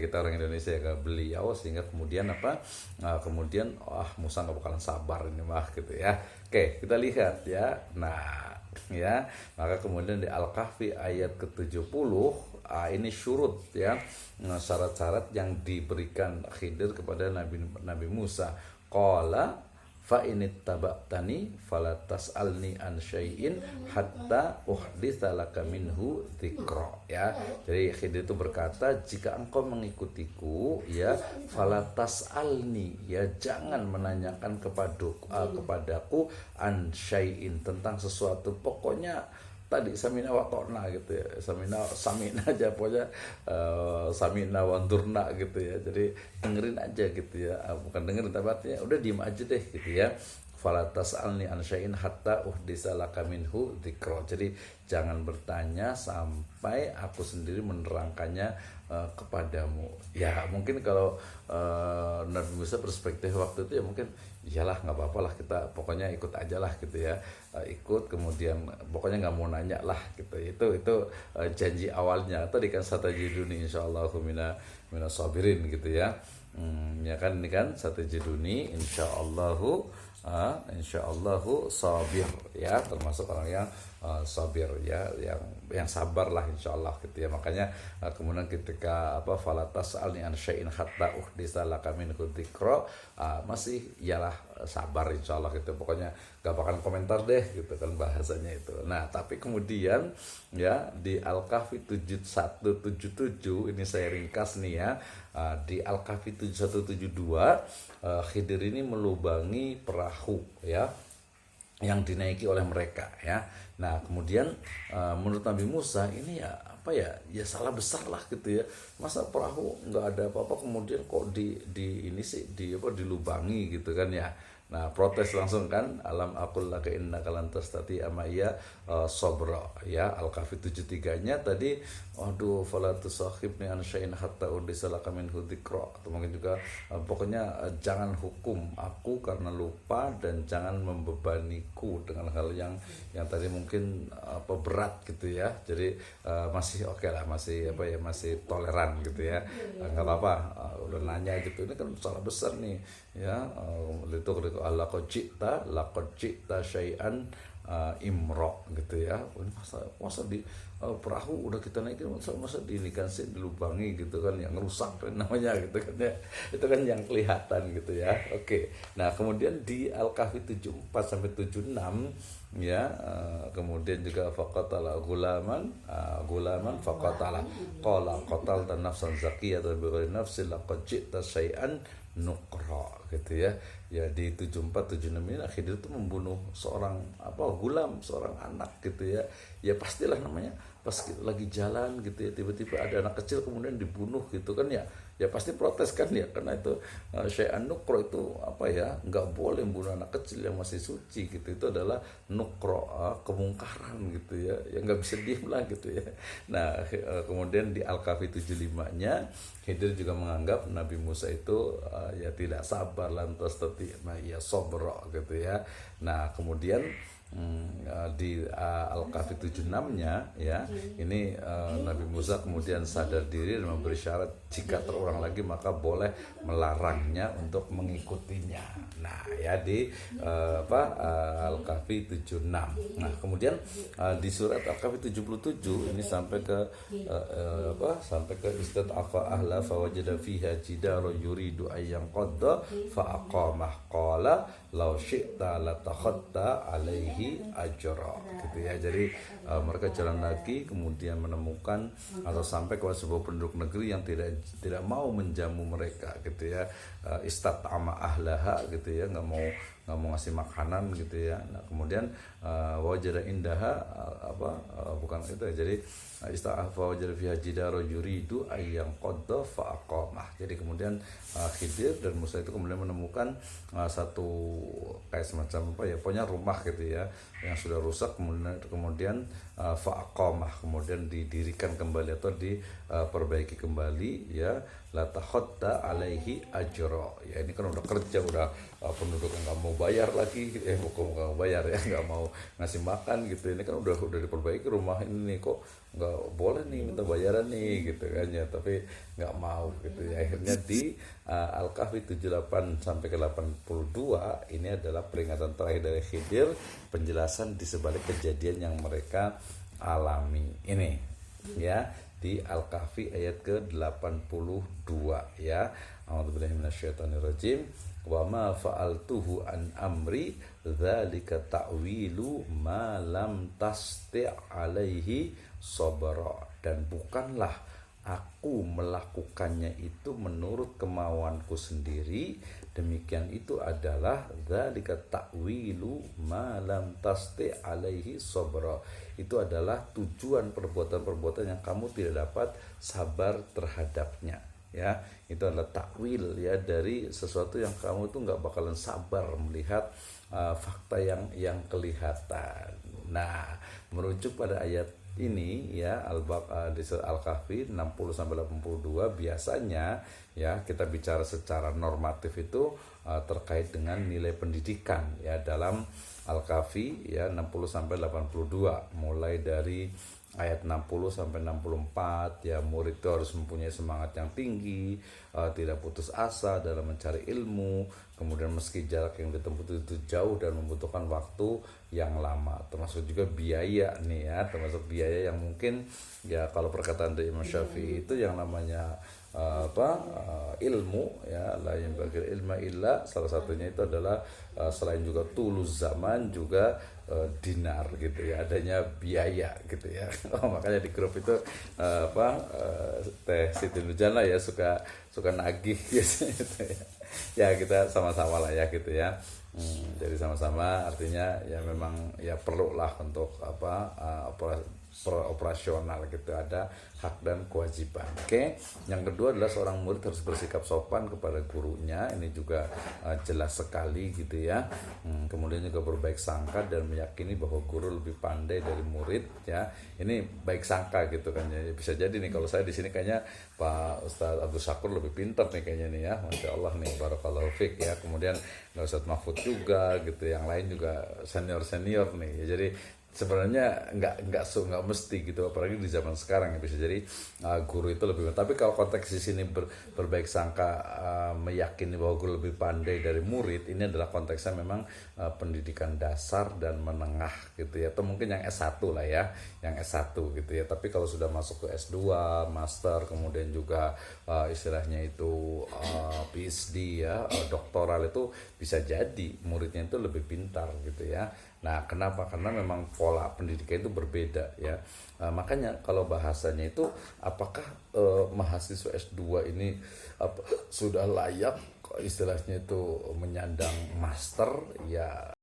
kita orang Indonesia ke beliau, sehingga kemudian kemudian Musa nggak bakalan sabar ini mah gitu ya. Oke, kita lihat ya. Nah, ya, maka kemudian di Al-Kahfi ayat ke-70, ini syurut ya, syarat-syarat yang diberikan Khidir kepada Nabi Musa. Qala fa inittaba'tani fala tas'alni an syai'in hatta uhditsa laka minhu dzikra ya. Jadi Khidir itu berkata, jika engkau mengikutiku ya, fala tas'alni ya, jangan menanyakan kepadaku an syai'in, tentang sesuatu, pokoknya tadi samina wa ta'na gitu ya, samina aja pokoknya, samina wa durna gitu ya. Jadi dengerin aja gitu ya, bukan dengerin tapi artinya udah diem aja deh gitu ya. Fala tas'alni an syai'in hatta uhdisa laka minhu dzikra. Jadi jangan bertanya sampai aku sendiri menerangkannya kepadamu. Ya mungkin kalau Nabi Musa perspektif waktu itu ya mungkin iyalah nggak apa-apa lah, kita pokoknya ikut aja lah gitu ya, ikut kemudian pokoknya nggak mau nanya lah gitu. Itu janji awalnya tadi kan, satajiduni insyaallahu mina sabirin gitu ya. Ya kan, ini kan satajiduni insyaallahu sabir ya, termasuk orang yang sabir ya, yang sabar lah insyaallah gitu ya. Makanya kemudian ketika falatas alni an syai'in hatta uhdisa laka minhu dzikra, masih ialah sabar insyaallah gitu, pokoknya gak bakalan komentar deh gitu kan bahasanya itu. Nah tapi kemudian ya di Al-Kahfi 7177 ini saya ringkas nih ya, di Al-Kahfi 7172 Khidir ini melubangi perahu ya yang dinaiki oleh mereka ya. Nah kemudian menurut Nabi Musa ini ya ya salah besar lah gitu ya, masa perahu nggak ada apa-apa kemudian kok dilubangi gitu kan ya. Nah protes langsung kan, alam aqul laka innaka lan tastati'a ma'iya sabra ya. Al-Kahfi 73-nya tadi, aduh fala tusakhibni an syai'in hatta urdisa laka minhu dzikra, atau mungkin juga pokoknya jangan hukum aku karena lupa dan jangan membebaniku dengan hal yang tadi mungkin berat gitu ya. Jadi masih oke lah, masih masih toleran gitu ya, nggak apa-apa, udah nanya gitu, ini kan salah besar nih ya. Itu laqad ji'ta syai'an imro gitu ya. Masa di perahu udah kita naikin, masa diinikan sih, dilubangi gitu kan, yang rusak namanya gitu kan ya. Itu kan yang kelihatan gitu ya. Oke. Nah kemudian di Al-Kahfi 74 sampai 76 ya, kemudian juga faqatala gulaman faqatala qala qatalta nafsan zakiyatan bighairi nafsin laqad ji'ta syai'an nukra gitu ya. Ya di 74 76 ini Khidir itu membunuh seorang gulam, seorang anak gitu ya. Ya pastilah namanya pas lagi jalan gitu ya, tiba-tiba ada anak kecil kemudian dibunuh gitu kan ya. Ya pasti protes kan ya, karena itu syai'an nukra itu nggak boleh membunuh anak kecil yang masih suci gitu. Itu adalah nukra, kemungkaran gitu ya, yang nggak bisa diem lah gitu ya. Nah kemudian di Al-Kahfi 75-nya Khidir juga menganggap Nabi Musa itu ya tidak sabar, lantas ya sobro gitu ya. Nah kemudian di Al-Kahfi 76-nya ya, ini Nabi Musa kemudian sadar diri dan memberi syarat jika terulang lagi maka boleh melarangnya untuk mengikutinya. Nah ya di Al-Kahfi 76. Nah kemudian di surat Al-Kahfi 77 ini sampai ke istad'afa ahla fawajada fiha jidara yuridu ayyang qadda fa aqamah qala law syi'ta latakhadta alaihi ajra gitu ya. Jadi mereka jalan lagi kemudian menemukan atau sampai ke sebuah penduduk negeri yang tidak mau menjamu mereka gitu ya. Istat'ama ahlaha gitu ya, nggak mau ngasih makanan gitu ya. Nah kemudian wajada indaha bukan itu ya. Jadi ista'afa wajada fiha jidara yuridu ayyang qadda fa aqamah. Jadi kemudian Khidir dan Musa itu kemudian menemukan satu kayak semacam pokoknya rumah gitu ya, yang sudah rusak, kemudian fa'aqamah, kemudian didirikan kembali atau diperbaiki kembali ya. La takhatta alaihi ajra. Ya ini kan udah kerja, udah penduduk yang nggak mau mau bayar lagi, bukan mau bayar ya, nggak mau ngasih makan gitu. Ini kan udah diperbaiki rumah ini nih, kok nggak boleh nih minta bayaran nih gitu kan ya, tapi nggak mau gitu ya. Akhirnya di Al-Kahfi 78 sampai ke 82 ini adalah peringatan terakhir dari Khidir, penjelasan di sebalik kejadian yang mereka alami ini ya, di Al-Kahfi ayat ke-82 ya. A'udzubillahi minasyaitonirrajim. Wa ma fa'altuhu an amri dzalika ta'wilu ma lam tasti' alaihi sabra. Dan bukanlah aku melakukannya itu menurut kemauanku sendiri, demikian itu adalah dzalika ta'wilu ma lam tasti' alaihi sabra. Itu adalah tujuan perbuatan-perbuatan yang kamu tidak dapat sabar terhadapnya ya. Itu adalah takwil ya, dari sesuatu yang kamu tuh nggak bakalan sabar melihat fakta yang kelihatan. Nah, merujuk pada ayat ini ya, di Al-Kahfi 60 sampai 82, biasanya ya kita bicara secara normatif itu terkait dengan nilai pendidikan ya, dalam Al-Kahfi ya 60 sampai 82, mulai dari ayat 60 sampai 64 ya, murid itu harus mempunyai semangat yang tinggi, tidak putus asa dalam mencari ilmu, kemudian meski jarak yang ditempuh itu jauh dan membutuhkan waktu yang lama, termasuk juga biaya nih ya, termasuk biaya yang mungkin ya, kalau perkataan dari Imam Syafi'i itu yang namanya ilmu ya, la yanbaghi ilma illa, salah satunya itu adalah selain juga tulus zaman juga dinar gitu ya, adanya biaya gitu ya. Makanya di grup itu Teh Siti Nurjana ya suka nagih gitu ya. Ya kita sama-sama lah ya gitu ya. Jadi sama-sama artinya ya memang ya perlu lah untuk operasional gitu, ada hak dan kewajiban. Oke. Yang kedua adalah seorang murid harus bersikap sopan kepada gurunya. Ini juga jelas sekali gitu ya. Kemudian juga berbaik sangka dan meyakini bahwa guru lebih pandai dari murid ya. Ini baik sangka gitu kan ya. Bisa jadi nih kalau saya di sini kayaknya Pak Ustadz Abdul Syakur lebih pintar nih kayaknya nih ya. Masya Allah nih, barakallahu fiq ya. Kemudian Ustadz Mahfud juga gitu, yang lain juga senior nih ya. Jadi sebenarnya nggak mesti gitu, apalagi di zaman sekarang ya, bisa jadi guru itu lebih. Tapi kalau konteks di sini berbaik sangka, meyakini bahwa guru lebih pandai dari murid, ini adalah konteksnya memang pendidikan dasar dan menengah gitu ya, atau mungkin yang S1 lah ya, yang S1 gitu ya. Tapi kalau sudah masuk ke S2, master, kemudian juga istilahnya itu PhD ya, doktoral, itu bisa jadi muridnya itu lebih pintar gitu ya. Nah, kenapa? Karena memang pola pendidikan itu berbeda ya. Makanya kalau bahasanya itu, apakah mahasiswa S2 ini sudah layak istilahnya itu menyandang master ya?